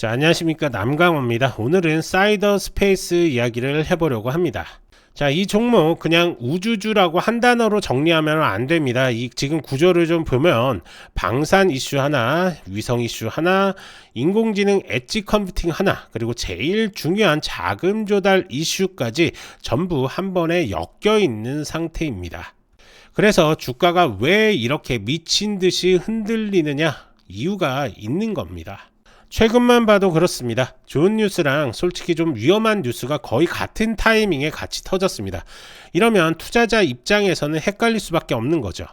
자, 안녕하십니까, 남강호입니다. 오늘은 사이더 스페이스 이야기를 해보려고 합니다. 자, 이 종목 그냥 우주주라고 한 단어로 정리하면 안 됩니다. 이 지금 구조를 좀 보면 방산 이슈 하나, 위성 이슈 하나, 인공지능 엣지 컴퓨팅 하나, 그리고 제일 중요한 자금 조달 이슈까지 전부 한 번에 엮여 있는 상태입니다. 그래서 주가가 왜 이렇게 미친 듯이 흔들리느냐? 이유가 있는 겁니다. 최근만 봐도 그렇습니다. 좋은 뉴스랑 솔직히 좀 위험한 뉴스가 거의 같은 타이밍에 같이 터졌습니다. 이러면 투자자 입장에서는 헷갈릴 수밖에 없는 거죠.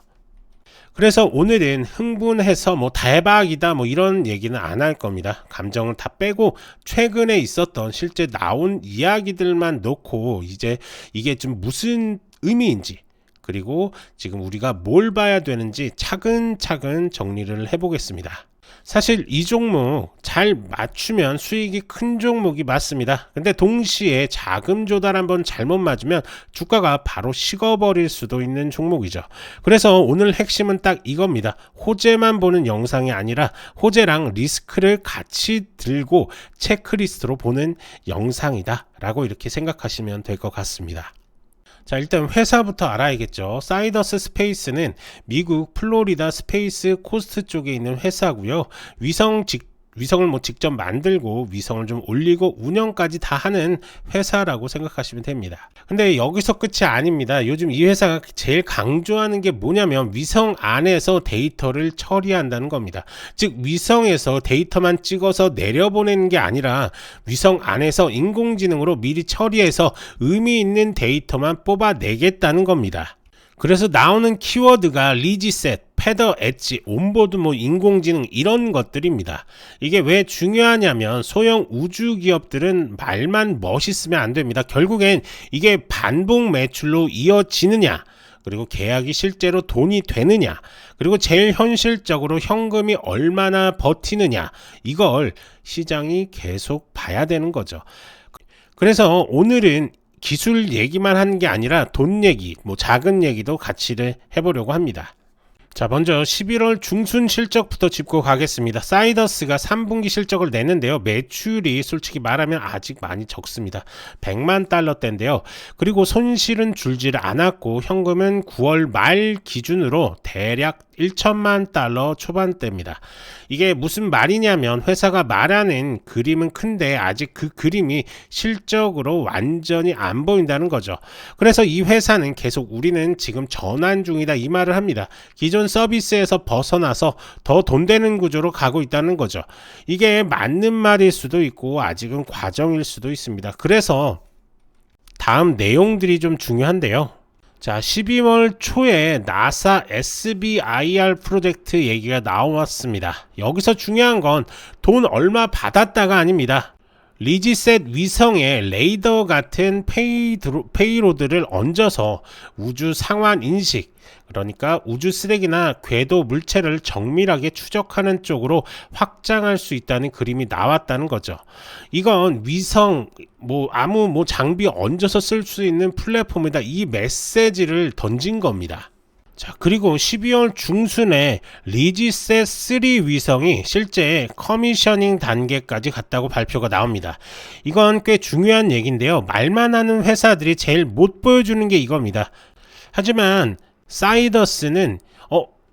그래서 오늘은 흥분해서 대박이다 이런 얘기는 안 할 겁니다. 감정을 다 빼고 최근에 있었던 실제 나온 이야기들만 놓고 이제 이게 좀 무슨 의미인지, 그리고 지금 우리가 뭘 봐야 되는지 차근차근 정리를 해보겠습니다. 사실 이 종목 잘 맞추면 수익이 큰 종목이 맞습니다. 근데 동시에 자금 조달 한번 잘못 맞으면 주가가 바로 식어버릴 수도 있는 종목이죠. 그래서 오늘 핵심은 딱 이겁니다. 호재만 보는 영상이 아니라 호재랑 리스크를 같이 들고 체크리스트로 보는 영상이다 라고 이렇게 생각하시면 될 것 같습니다. 자, 일단 회사부터 알아야겠죠. 사이더스 스페이스는 미국 플로리다 스페이스 코스트 쪽에 있는 회사고요. 위성을 직접 만들고 위성을 좀 올리고 운영까지 다 하는 회사라고 생각하시면 됩니다. 근데 여기서 끝이 아닙니다. 요즘 이 회사가 제일 강조하는 게 뭐냐면 위성 안에서 데이터를 처리한다는 겁니다. 즉 위성에서 데이터만 찍어서 내려보내는 게 아니라 위성 안에서 인공지능으로 미리 처리해서 의미 있는 데이터만 뽑아내겠다는 겁니다. 그래서 나오는 키워드가 리지셋, 패더 엣지, 온보드 인공지능 이런 것들입니다. 이게 왜 중요하냐면 소형 우주 기업들은 말만 멋있으면 안 됩니다. 결국엔 이게 반복 매출로 이어지느냐, 그리고 계약이 실제로 돈이 되느냐, 그리고 제일 현실적으로 현금이 얼마나 버티느냐, 이걸 시장이 계속 봐야 되는 거죠. 그래서 오늘은 기술 얘기만 하는 게 아니라 돈 얘기, 작은 얘기도 같이 해보려고 합니다. 자, 먼저 11월 중순 실적부터 짚고 가겠습니다. 사이더스가 3분기 실적을 냈는데요. 매출이 솔직히 말하면 아직 많이 적습니다. 100만 달러대인데요. 그리고 손실은 줄질 않았고 현금은 9월 말 기준으로 대략 1천만 달러 초반대입니다. 이게 무슨 말이냐면 회사가 말하는 그림은 큰데 아직 그 그림이 실적으로 완전히 안 보인다는 거죠. 그래서 이 회사는 계속 우리는 지금 전환 중이다 이 말을 합니다. 기존 서비스에서 벗어나서 더 돈 되는 구조로 가고 있다는 거죠. 이게 맞는 말일 수도 있고 아직은 과정일 수도 있습니다. 그래서 다음 내용들이 좀 중요한데요. 자, 12월 초에 나사 SBIR 프로젝트 얘기가 나왔습니다. 여기서 중요한 건 돈 얼마 받았다가 아닙니다. 리지셋 위성에 레이더 같은 페이로드를 얹어서 우주 상환 인식, 그러니까 우주 쓰레기나 궤도 물체를 정밀하게 추적하는 쪽으로 확장할 수 있다는 그림이 나왔다는 거죠. 이건 위성 아무 장비 얹어서 쓸 수 있는 플랫폼에다 이 메시지를 던진 겁니다. 자, 그리고 12월 중순에 리지셋 3 위성이 실제 커미셔닝 단계까지 갔다고 발표가 나옵니다. 이건 꽤 중요한 얘기인데요. 말만 하는 회사들이 제일 못 보여주는 게 이겁니다. 하지만 사이더스는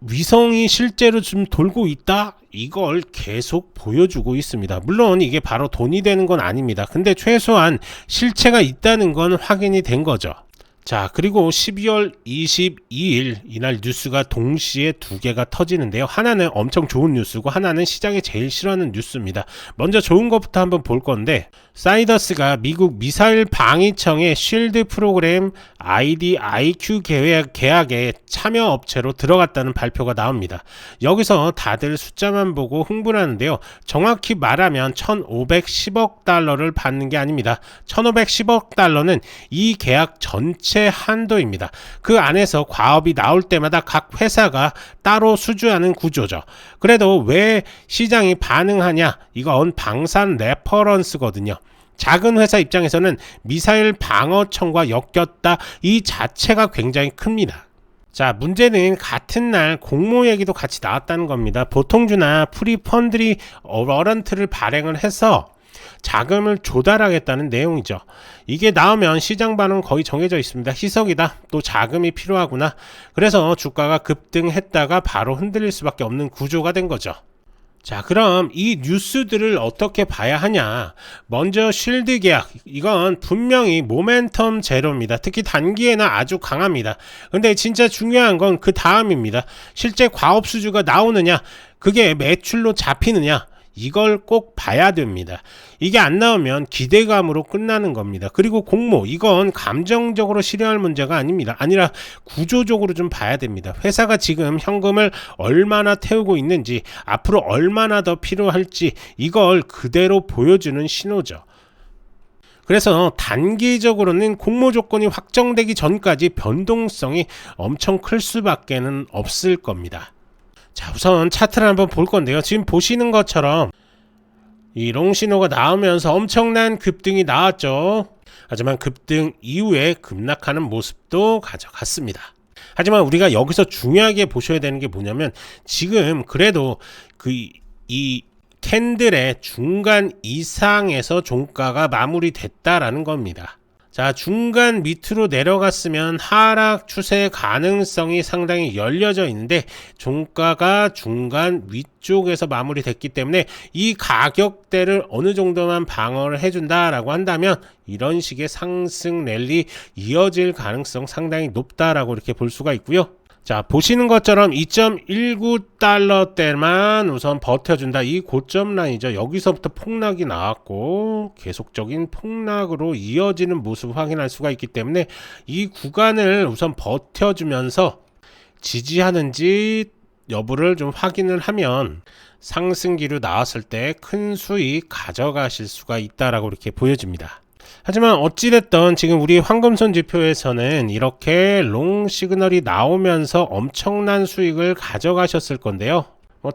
위성이 실제로 좀 돌고 있다? 이걸 계속 보여주고 있습니다. 물론 이게 바로 돈이 되는 건 아닙니다. 근데 최소한 실체가 있다는 건 확인이 된 거죠. 자, 그리고 12월 22일 이날 뉴스가 동시에 두 개가 터지는데요. 하나는 엄청 좋은 뉴스고 하나는 시장이 제일 싫어하는 뉴스입니다. 먼저 좋은 것부터 한번 볼 건데, 사이더스가 미국 미사일 방위청의 쉴드 프로그램 IDIQ 계약에 참여 업체로 들어갔다는 발표가 나옵니다. 여기서 다들 숫자만 보고 흥분하는데요. 정확히 말하면 1,510억 달러를 받는 게 아닙니다. 1,510억 달러는 이 계약 전체 한도입니다. 그 안에서 과업이 나올 때마다 각 회사가 따로 수주하는 구조죠. 그래도 왜 시장이 반응하냐? 이건 방산 레퍼런스거든요. 작은 회사 입장에서는 미사일 방어청과 엮였다 이 자체가 굉장히 큽니다. 자, 문제는 같은 날 공모 얘기도 같이 나왔다는 겁니다. 보통주나 프리펀드리 워런트를 발행을 해서 자금을 조달하겠다는 내용이죠. 이게 나오면 시장 반응은 거의 정해져 있습니다. 희석이다. 또 자금이 필요하구나. 그래서 주가가 급등했다가 바로 흔들릴 수밖에 없는 구조가 된 거죠. 자, 그럼 이 뉴스들을 어떻게 봐야 하냐? 먼저 쉴드 계약, 이건 분명히 모멘텀 제로입니다. 특히 단기에는 아주 강합니다. 근데 진짜 중요한 건 그 다음입니다. 실제 과업 수주가 나오느냐, 그게 매출로 잡히느냐, 이걸 꼭 봐야 됩니다. 이게 안 나오면 기대감으로 끝나는 겁니다. 그리고 공모, 이건 감정적으로 실현할 문제가 아니라 구조적으로 좀 봐야 됩니다. 회사가 지금 현금을 얼마나 태우고 있는지, 앞으로 얼마나 더 필요할지, 이걸 그대로 보여주는 신호죠. 그래서 단기적으로는 공모 조건이 확정되기 전까지 변동성이 엄청 클 수밖에는 없을 겁니다. 자, 우선 차트를 한번 볼 건데요. 지금 보시는 것처럼 이 롱신호가 나오면서 엄청난 급등이 나왔죠. 하지만 급등 이후에 급락하는 모습도 가져갔습니다. 하지만 우리가 여기서 중요하게 보셔야 되는 게 뭐냐면, 지금 그래도 이 캔들의 중간 이상에서 종가가 마무리됐다라는 겁니다. 자, 중간 밑으로 내려갔으면 하락 추세 가능성이 상당히 열려져 있는데, 종가가 중간 위쪽에서 마무리됐기 때문에 이 가격대를 어느 정도만 방어를 해준다라고 한다면 이런 식의 상승 랠리 이어질 가능성 상당히 높다라고 이렇게 볼 수가 있고요. 자, 보시는 것처럼 2.19달러대만 우선 버텨준다. 이 고점 라인이죠. 여기서부터 폭락이 나왔고 계속적인 폭락으로 이어지는 모습을 확인할 수가 있기 때문에 이 구간을 우선 버텨주면서 지지하는지 여부를 좀 확인을 하면 상승기로 나왔을 때 큰 수익 가져가실 수가 있다라고 이렇게 보여집니다. 하지만 어찌됐든 지금 우리 황금선 지표에서는 이렇게 롱 시그널이 나오면서 엄청난 수익을 가져가셨을 건데요.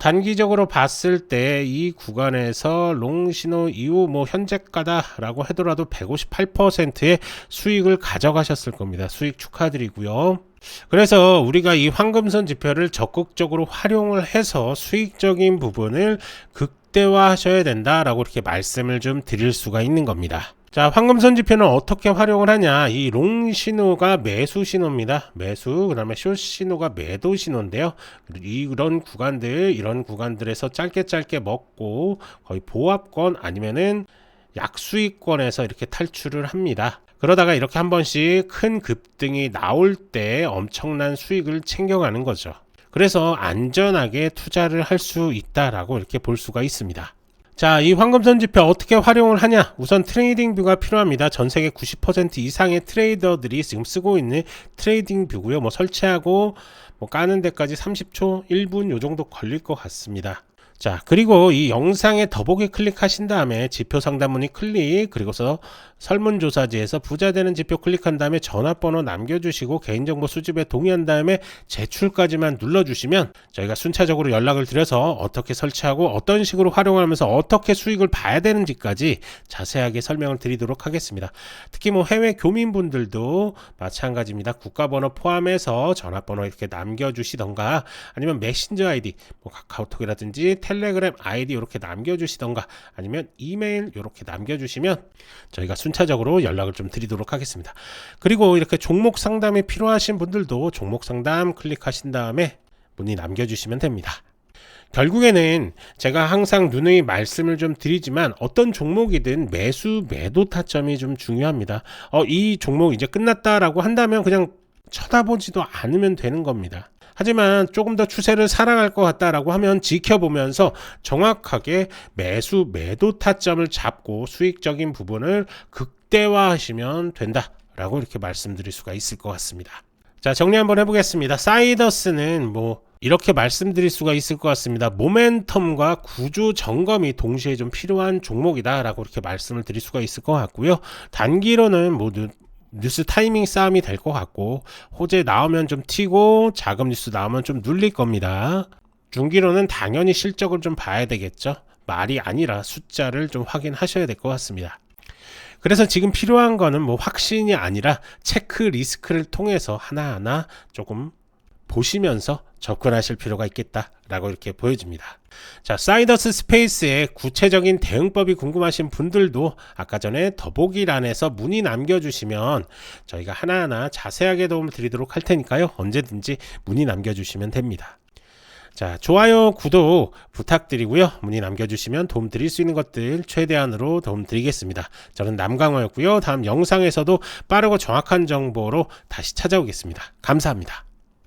단기적으로 봤을 때 이 구간에서 롱 신호 이후 현재가다라고 하더라도 158%의 수익을 가져가셨을 겁니다. 수익 축하드리고요. 그래서 우리가 이 황금선 지표를 적극적으로 활용을 해서 수익적인 부분을 극대화하셔야 된다라고 이렇게 말씀을 좀 드릴 수가 있는 겁니다. 자, 황금선 지표는 어떻게 활용을 하냐? 이 롱 신호가 매수 신호입니다. 매수, 그 다음에 숏 신호가 매도 신호인데요. 이런 구간들에서 짧게 먹고 거의 보합권 아니면은 약수익권에서 이렇게 탈출을 합니다. 그러다가 이렇게 한 번씩 큰 급등이 나올 때 엄청난 수익을 챙겨가는 거죠. 그래서 안전하게 투자를 할 수 있다라고 이렇게 볼 수가 있습니다. 자, 이 황금선 지표 어떻게 활용을 하냐? 우선 트레이딩 뷰가 필요합니다. 전 세계 90% 이상의 트레이더들이 지금 쓰고 있는 트레이딩 뷰고요. 설치하고 까는 데까지 30초, 1분 요 정도 걸릴 것 같습니다. 자, 그리고 이 영상에 더보기 클릭하신 다음에 지표 상담문의 클릭, 그리고서 설문조사지에서 부자되는 지표 클릭한 다음에 전화번호 남겨주시고 개인정보 수집에 동의한 다음에 제출까지만 눌러주시면 저희가 순차적으로 연락을 드려서 어떻게 설치하고 어떤 식으로 활용하면서 어떻게 수익을 봐야 되는지까지 자세하게 설명을 드리도록 하겠습니다. 특히 해외 교민분들도 마찬가지입니다. 국가번호 포함해서 전화번호 이렇게 남겨주시던가 아니면 메신저 아이디, 카카오톡이라든지 텔레그램 아이디 이렇게 남겨주시던가 아니면 이메일 이렇게 남겨주시면 저희가 순차적으로 연락을 좀 드리도록 하겠습니다. 그리고 이렇게 종목 상담이 필요하신 분들도 종목 상담 클릭하신 다음에 문의 남겨주시면 됩니다. 결국에는 제가 항상 누누이 말씀을 좀 드리지만 어떤 종목이든 매수 매도 타점이 좀 중요합니다. 이 종목 이제 끝났다라고 한다면 그냥 쳐다보지도 않으면 되는 겁니다. 하지만 조금 더 추세를 살아갈 것 같다라고 하면 지켜보면서 정확하게 매수 매도 타점을 잡고 수익적인 부분을 극대화하시면 된다라고 이렇게 말씀드릴 수가 있을 것 같습니다. 자, 정리 한번 해보겠습니다. 사이더스는 이렇게 말씀드릴 수가 있을 것 같습니다. 모멘텀과 구조 점검이 동시에 좀 필요한 종목이다 라고 이렇게 말씀을 드릴 수가 있을 것 같고요. 단기로는 뉴스 타이밍 싸움이 될 것 같고 호재 나오면 좀 튀고 자금 뉴스 나오면 좀 눌릴 겁니다. 중기로는 당연히 실적을 좀 봐야 되겠죠. 말이 아니라 숫자를 좀 확인하셔야 될 것 같습니다. 그래서 지금 필요한 거는 확신이 아니라 체크 리스크를 통해서 하나하나 조금 보시면서 접근하실 필요가 있겠다라고 이렇게 보여집니다. 자, 사이더스 스페이스의 구체적인 대응법이 궁금하신 분들도 아까 전에 더보기란에서 문의 남겨주시면 저희가 하나하나 자세하게 도움을 드리도록 할 테니까요. 언제든지 문의 남겨주시면 됩니다. 자, 좋아요, 구독 부탁드리고요. 문의 남겨주시면 도움 드릴 수 있는 것들 최대한으로 도움 드리겠습니다. 저는 남강호였고요. 다음 영상에서도 빠르고 정확한 정보로 다시 찾아오겠습니다. 감사합니다.